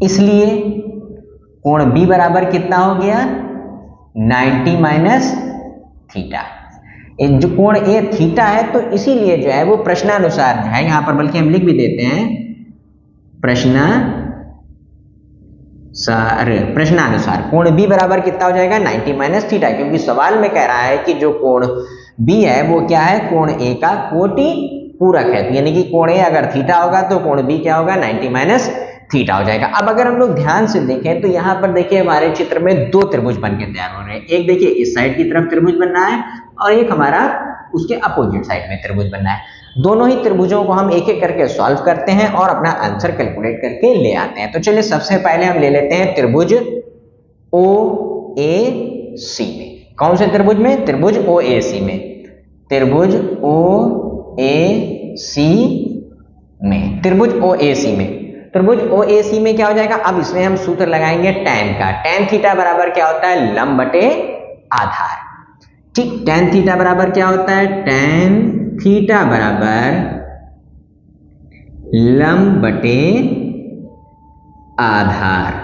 इसलिए कोण b बराबर कितना हो गया 90 माइनस थीटा। जो कोण ए थीटा है तो इसीलिए जो है वो प्रश्नानुसार जो है यहां पर, बल्कि हम लिख भी देते हैं प्रश्नानुसार कोण बी बराबर कितना हो जाएगा 90 माइनस थीटा, क्योंकि सवाल में कह रहा है कि जो कोण बी है वो क्या है कोण ए का कोटि पूरक है, तो यानी कि कोण ए अगर थीटा होगा तो कोण बी क्या होगा 90 माइनस थीटा हो जाएगा। अब अगर हम लोग ध्यान से देखें तो यहाँ पर देखिए हमारे चित्र में दो त्रिभुज बन के तैयार हो रहे हैं। एक देखिए इस साइड की तरफ त्रिभुज बनना है और एक हमारा उसके अपोजिट साइड में त्रिभुज बनना है। दोनों ही त्रिभुजों को हम एक एक करके सॉल्व करते हैं और अपना आंसर कैलकुलेट करके ले आते हैं। तो चलिए सबसे पहले हम ले लेते हैं त्रिभुज ओ ए सी में। कौन से त्रिभुज में? त्रिभुज ओ ए सी में। त्रिभुज ओ ए सी में, त्रिभुज ओ ए सी में, त्रिभुज ओ ए सी में क्या हो जाएगा? अब इसमें हम सूत्र लगाएंगे tan का। tan थीटा बराबर क्या होता है? लंब बटे आधार। ठीक, tan थीटा बराबर क्या होता है? tan थीटा बराबर लंब बटे आधार।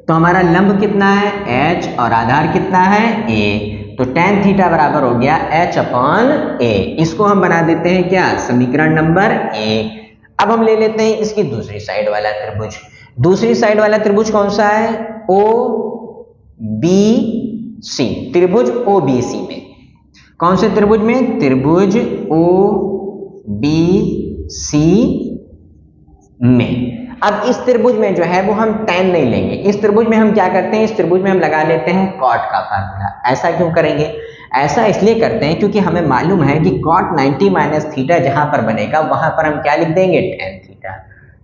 तो हमारा लंब कितना है? h और आधार कितना है? a। तो tan थीटा बराबर हो गया h अपॉन a। इसको हम बना देते हैं क्या? समीकरण नंबर 1। अब हम ले लेते हैं इसकी दूसरी साइड वाला त्रिभुज। दूसरी साइड वाला त्रिभुज कौन सा है? ओ बी सी, त्रिभुज ओ बी सी में। कौन से त्रिभुज में? त्रिभुज ओ बी सी में। अब इस त्रिभुज में जो है वो हम tan नहीं लेंगे। इस त्रिभुज में हम क्या करते हैं? इस त्रिभुज में हम लगा लेते हैं cot का फार्मूला। ऐसा क्यों करेंगे? ऐसा इसलिए करते हैं क्योंकि हमें मालूम है कि cot 90 माइनस थीटा जहां पर बनेगा वहां पर हम क्या लिख देंगे? tan theta.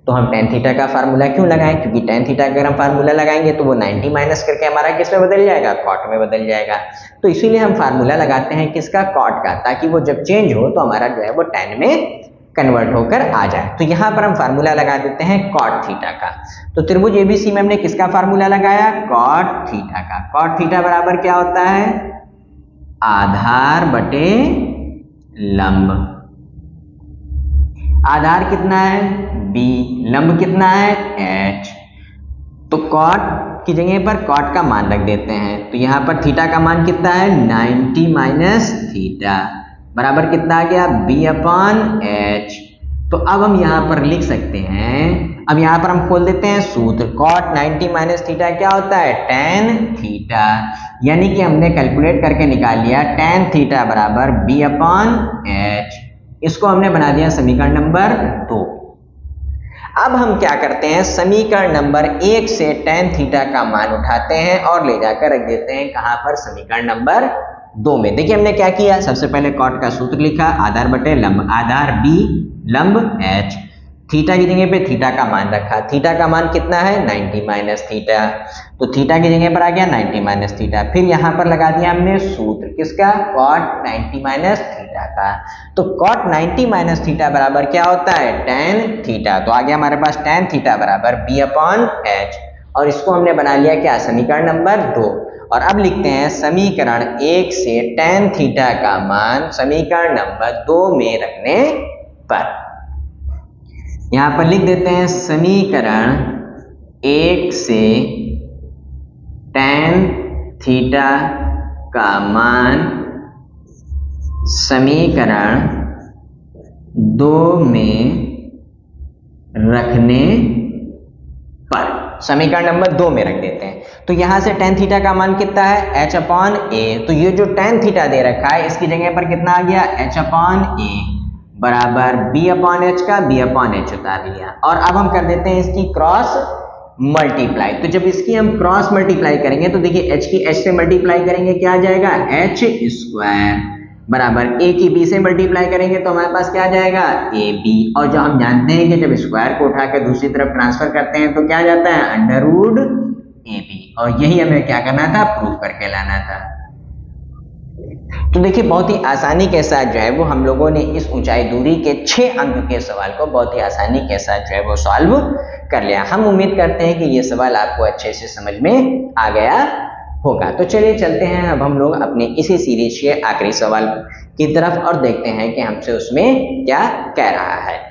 तो हम tan थीटा का फार्मूला क्यों लगाएं? क्योंकि tan थीटा अगर हम फार्मूला लगाएंगे तो वो 90 माइनस करके हमारा किस में बदल जाएगा? cot में बदल जाएगा। तो इसीलिए हम फार्मूला लगाते हैं किसका? cot का, ताकि वो जब चेंज हो तो हमारा जो है वो tan में कन्वर्ट होकर आ जाए। तो यहां पर हम फार्मूला लगा देते हैं cot थीटा का। तो त्रिभुज एबीसी में हमने किसका फार्मूला लगाया? cot थीटा का। cot थीटा बराबर क्या होता है? आधार बटे लंब। आधार कितना है? b, लंब कितना है? h। तो cot की जगह पर cot का मान रख देते हैं। तो यहां पर थीटा का मान कितना है? 90 माइनस थीटा बराबर कितना आ गया? b upon h। तो अब हम यहां पर लिख सकते हैं, अब यहां पर हम खोल देते हैं सूत्र। cot 90 माइनस थीटा क्या होता है? tan theta. यानी कि हमने कैलकुलेट करके निकाल लिया tan थीटा बराबर b अपॉन h। इसको हमने बना दिया समीकरण नंबर 2। अब हम क्या करते हैं? समीकरण नंबर 1 से tan थीटा का मान उठाते हैं और ले जाकर रख देते हैं कहां पर? समीकरण नंबर 2 में। देखिए हमने क्या किया, सबसे पहले cot का सूत्र लिखा, आधार बटे लंब, आधार b, लंब h, थीटा की जगह पे थीटा का मान रखा। थीटा का मान कितना है? 90 माइनस थीटा। तो थीटा की जगह पर आ गया 90 माइनस थीटा। फिर यहां पर लगा दिया हमने सूत्र किसका? cot 90 माइनस थीटा का। तो cot 90 माइनस थीटा बराबर क्या होता है? tan theta. तो आ गया हमारे पास tan थीटा बराबर b अपॉन h। और इसको हमने बना लिया क्या? समीकरण नंबर 2। और अब लिखते हैं समीकरण 1 से tan थीटा का मान समीकरण नंबर 2 में रखने पर यहां पर लिख देते हैं समीकरण 1 से tan थीटा का मान समीकरण 2 में रखने पर, समीकरण नंबर 2 में रख देते हैं। तो यहां से tan थीटा का मान कितना है? h upon a। तो ये जो tan थीटा दे रखा है इसकी जगह पर कितना आ गया? h अपॉन a बराबर b अपॉन h का b अपॉन h उतार लिया। और अब हम कर देते हैं इसकी क्रॉस मल्टीप्लाई। तो जब इसकी हम क्रॉस मल्टीप्लाई करेंगे तो देखिए h की h से मल्टीप्लाई करेंगे क्या आ जाएगा? h स्क्वायर बराबर a की b से मल्टीप्लाई करेंगे तो हमारे पास क्या आ जाएगा? ab। और जो हम जानते हैं कि जब स्क्वायर को उठा कर दूसरी तरफ ट्रांसफर करते हैं तो क्या जाता है? Under root ab। और यही हमें क्या करना था? प्रूव करके लाना था। तो देखिए बहुत ही आसानी के साथ जो है वो हम लोगों ने इस ऊंचाई दूरी के 6 अंक के सवाल को बहुत ही आसानी के साथ जो है वो सॉल्व कर लिया। हम उम्मीद करते हैं कि ये सवाल आपको अच्छे से समझ में आ गया होगा। तो चलिए चलते हैं अब हम लोग अपने इसी सीरीज के आखिरी सवाल की तरफ और देखते हैं कि हमसे उसमें क्या कह रहा है।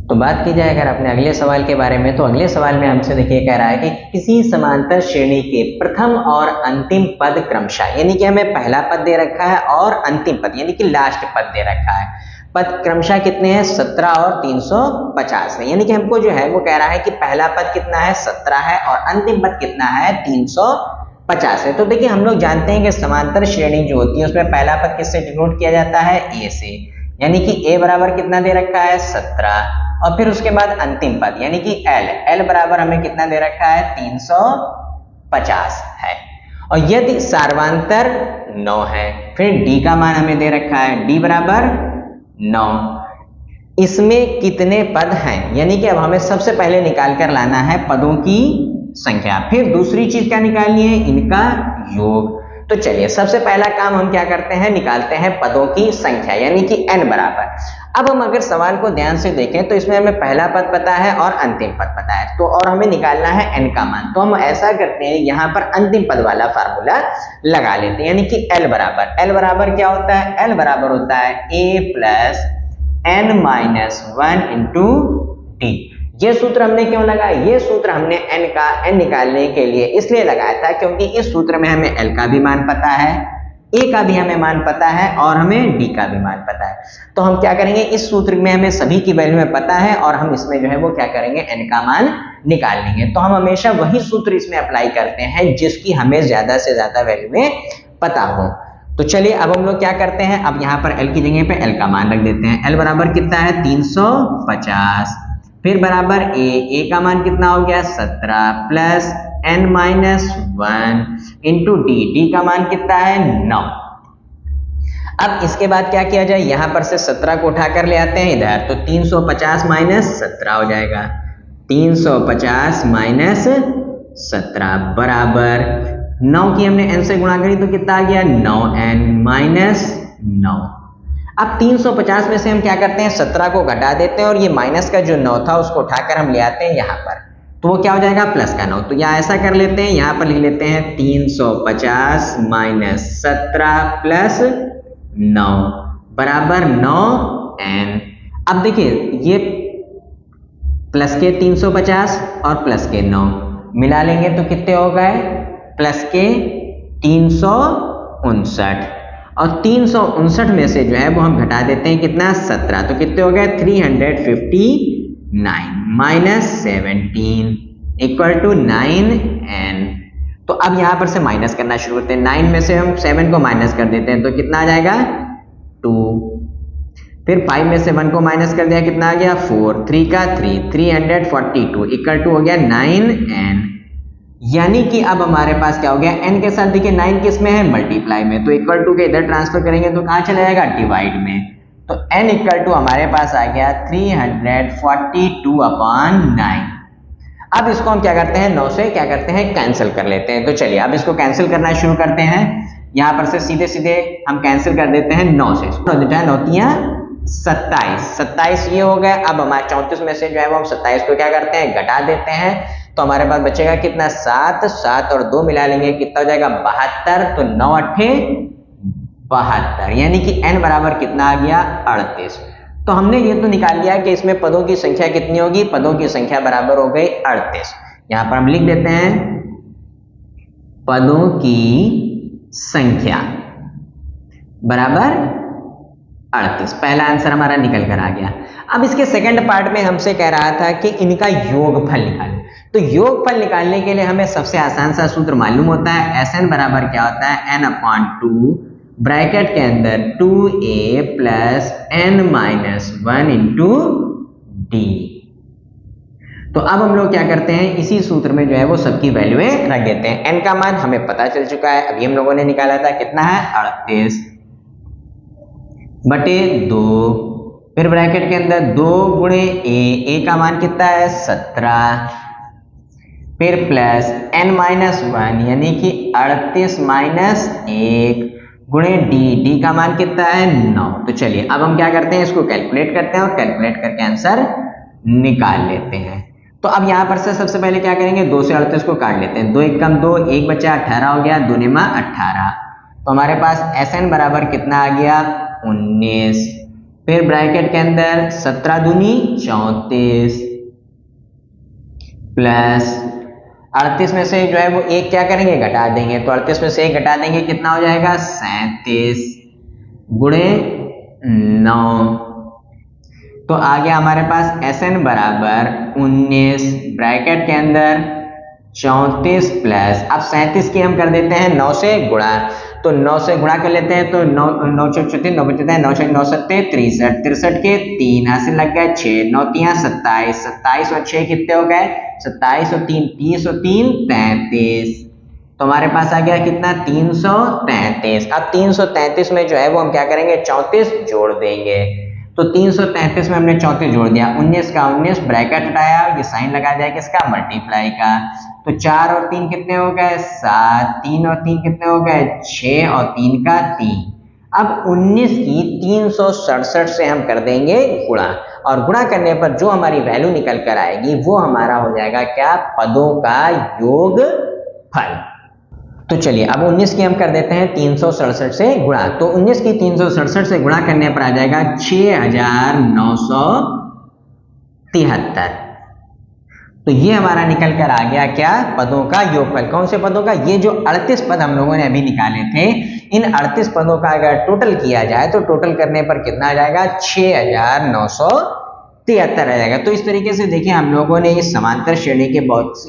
तो बात की जाए अगर अपने अगले सवाल के बारे में, तो अगले सवाल में हमसे देखिए कह रहा है कि किसी समांतर श्रेणी के प्रथम और अंतिम पद क्रमशः, यानी कि हमें पहला पद दे रखा है और अंतिम पद यानी कि लास्ट पद दे रखा है। पद क्रमशः कितने हैं? 17 और 350 है। यानी कि हमको जो है वो कह रहा है कि पहला पद कितना है? 17 है और अंतिम पद कितना है? 350 है। तो देखिए हम लोग जानते हैं कि समांतर श्रेणी जो होती है उसमें पहला पद किससे डिनोट किया जाता है? ए से। यानी कि a बराबर कितना दे रखा है 17, और फिर उसके बाद अंतिम पद यानी कि l बराबर हमें कितना दे रखा है 350 है। और यदि सार्वांतर 9 है, फिर d का मान हमें दे रखा है d बराबर 9। इसमें कितने पद हैं, यानी कि अब हमें सबसे पहले निकाल कर लाना है पदों की संख्या, फिर दूसरी चीज क्या निकालनी है, इनका योग। तो चलिए सबसे पहला काम हम क्या करते हैं, निकालते हैं पदों की संख्या यानी कि n बराबर। अब हम अगर सवाल को ध्यान से देखें तो इसमें हमें पहला पद पता है और अंतिम पद पता है, तो और हमें निकालना है n का मान। तो हम ऐसा करते हैं, यहाँ पर अंतिम पद वाला फार्मूला लगा लेते हैं, यानी कि l बराबर क्या होता है, l बराबर होता है a plus n minus 1 into D. ये सूत्र हमने क्यों लगाया, ये सूत्र हमने n निकालने के लिए इसलिए लगाया था क्योंकि इस सूत्र में हमें l का भी मान पता है, a का भी हमें मान पता है और हमें d का भी मान पता है। तो हम क्या करेंगे, इस सूत्र में हमें सभी की वैल्यू में पता है और हम इसमें जो है वो क्या करेंगे, n का मान निकाल लेंगे। तो हम हमेशा वही सूत्र इसमें अप्लाई करते हैं जिसकी हमें ज्यादा से ज्यादा वैल्यू में पता हो। तो चलिए अब हम लोग क्या करते हैं, अब यहाँ पर l की जगह पे l का मान रख देते हैं। l बराबर कितना है 350, फिर बराबर a का मान कितना हो गया 17 plus n minus 1 into D का मान कितना है 9। अब इसके बाद क्या किया जाए, यहाँ पर से 17 को उठा कर ले आते हैं इधर, तो 350 माइनस 17 हो जाएगा, 350 माइनस 17 बराबर 9 की हमने n से गुणा करी तो कितना आ गया 9n माइनस 9। अब 350 में से हम क्या करते हैं, 17 को घटा देते हैं और ये माइनस का जो 9 था उसको उठाकर हम ले आते हैं यहाँ पर, तो वो क्या हो जाएगा प्लस का 9। तो यहाँ ऐसा कर लेते हैं, यहाँ पर लिख लेते हैं 350 माइनस 17 प्लस 9 बराबर 9n। अब देखिए ये प्लस के 350 और प्लस के 9 मिला लेंगे तो कितने हो गए, प्लस के 359, और 359 में से जो है वो हम घटा देते हैं कितना 17, तो कितने हो गए 359 माइनस 17 इक्वल टू 9n। तो अब यहाँ पर से माइनस करना शुरू करते हैं, 9 में से हम 7 को माइनस कर देते हैं तो कितना आ जाएगा 2, फिर 5 में से 1 को माइनस कर दिया कितना आ गया 4, 3 का 3, 342 इक्वल टू हो गया 9n। यानी कि अब हमारे पास क्या हो गया, n के साथ देखिए 9 किस में है, मल्टीप्लाई में, तो इक्वल टू के इधर ट्रांसफर करेंगे तो कहाँ चला जाएगा, डिवाइड में। तो n इक्वल टू हमारे पास आ गया 342/9। अब इसको हम क्या करते हैं, 9 से क्या करते हैं कैंसिल कर लेते हैं। तो चलिए अब इसको कैंसिल करना शुरू करते हैं, यहाँ पर से सीधे सीधे हम कैंसिल कर देते हैं 9 से, 27 ये हो गया। अब हमारे 34 में से जो है वो हम 27 को क्या करते हैं, घटा देते हैं, तो हमारे पास बचेगा कितना 7 और 2 मिला लेंगे कितना हो जाएगा 72, तो 9 8 72, यानी कि n बराबर कितना आ गया 38। तो हमने ये तो निकाल लिया कि इसमें पदों की संख्या कितनी होगी, पदों की संख्या बराबर हो गई 38। यहाँ पर हम लिख देते हैं पदों की संख्या बराबर 38, पहला आंसर हमारा निकल कर आ गया। अब इसके सेकंड पार्ट में हमसे कह रहा था कि इनका योगफल निकालें। तो योगफल निकालने के लिए हमें सबसे आसान सा सूत्र मालूम होता है, Sn बराबर क्या होता है n/2 ब्रैकेट के अंदर 2a plus n minus 1 into D. तो अब हम लोग क्या करते हैं, इसी सूत्र में जो है वो सबकी वैल्यूएं रख देते हैं। n का मान हमें पता चल चुका है, अभी हम लोगों ने निकाला था कितना है 38 बटे 2, फिर ब्रैकेट के अंदर 2 गुणे a का मान कितना है 17, फिर प्लस n माइनस 1 यानी कि 38 माइनस 1 गुणे डी का मान कितना है 9। तो चलिए अब हम क्या करते हैं, इसको कैलकुलेट करते हैं और कैलकुलेट करके आंसर निकाल लेते हैं। तो अब यहाँ पर से सबसे पहले क्या करेंगे, 2 से 38 को काट लेते हैं, 2 1 कम 2, 1 बचा 18 हो गया, 2 निमा 18। तो हमारे पास Sn बराबर कितना आ गया 19, फिर ब्रैकेट के अंदर 17 दूनी 34 प्लस 38 में से जो है वो एक क्या करेंगे घटा देंगे, तो 38 में से एक घटा देंगे कितना हो जाएगा 37 गुणे 9। तो आ गया हमारे पास Sn बराबर 19 ब्रैकेट के अंदर 34 प्लस, अब 37 की हम कर देते हैं 9 से गुणा, तो 9 से गुणा कर लेते हैं तो 9 चौक 34, 9 बचते हैं 9 छक 9 सत्ते 63, 63 के 3 यहाँ से लग गया 6, 9 तिया 27, 27 और 6 कितने हो गए 27 और 3 30 और 3 33। तो हमारे पास आ गया कितना 333। अब 333 में जो है वो हम क्या करेंगे 34 जोड़ देंगे। तो 333 में हमने 34 जोड़ दिया, 19 का 19 ब्रैकेट हटाया, ये साइन लगा जाएगा इसका मल्टीप्लाई का। तो 4 और 3 कितने हो गए 7, 3 और 3 कितने हो गए 6 और 3 का 3। अब 19 की 367 से हम कर देंगे गुणा, और गुणा करने पर जो हमारी वैल्यू निकल कर आएगी वो हमारा हो जाएगा क्या पदों का योगफल। तो चलिए अब 19 की हम कर देते हैं 367 से गुणा। तो 19 की 367 से गुणा करने पर आ जाएगा 6973। तो ये हमारा निकल कर आ गया क्या पदों का योगफल। कौन से पदों का, ये जो 38 पद हम लोगों ने अभी निकाले थे, इन 38 पदों का अगर टोटल किया जाए तो टोटल करने पर कितना आ जाएगा 6973 आ जाएगा। तो इस तरीके से देखिए हम लोगों ने इस समांतर श्रेणी के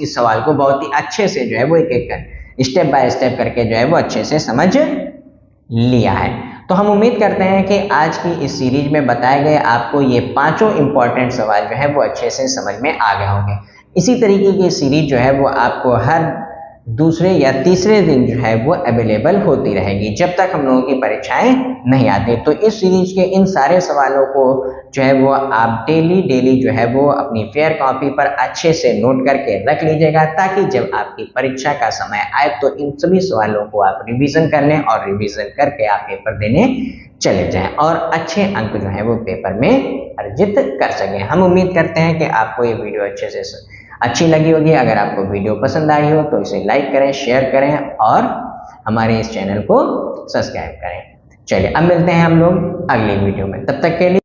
इस सवाल को बहुत ही अच्छे से जो है वो एक एक कर स्टेप बाय स्टेप करके जो है वो अच्छे से समझ लिया है। तो हम उम्मीद करते हैं कि आज की इस सीरीज में बताए गए आपको ये पांचों इंपॉर्टेंट सवाल जो है वो अच्छे से समझ में आ गए होंगे। इसी तरीके की सीरीज जो है वो आपको हर दूसरे या तीसरे दिन जो है वो अवेलेबल होती रहेगी जब तक हम लोगों की परीक्षाएं नहीं आती। तो इस सीरीज के इन सारे सवालों को जो है वो आप डेली जो है वो अपनी फेयर कॉपी पर अच्छे से नोट करके रख लीजिएगा, ताकि जब आपकी परीक्षा का समय आए तो इन सभी सवालों को आप रिवीजन कर लें और रिवीजन करके आप पेपर देने चले जाएं और अच्छे अंक जो है वो पेपर में अर्जित कर सकें। हम उम्मीद करते हैं कि आपको ये वीडियो अच्छी लगी होगी। अगर आपको वीडियो पसंद आई हो तो इसे लाइक करें, शेयर करें और हमारे इस चैनल को सब्सक्राइब करें। चलिए अब मिलते हैं हम लोग अगली वीडियो में, तब तक के लिए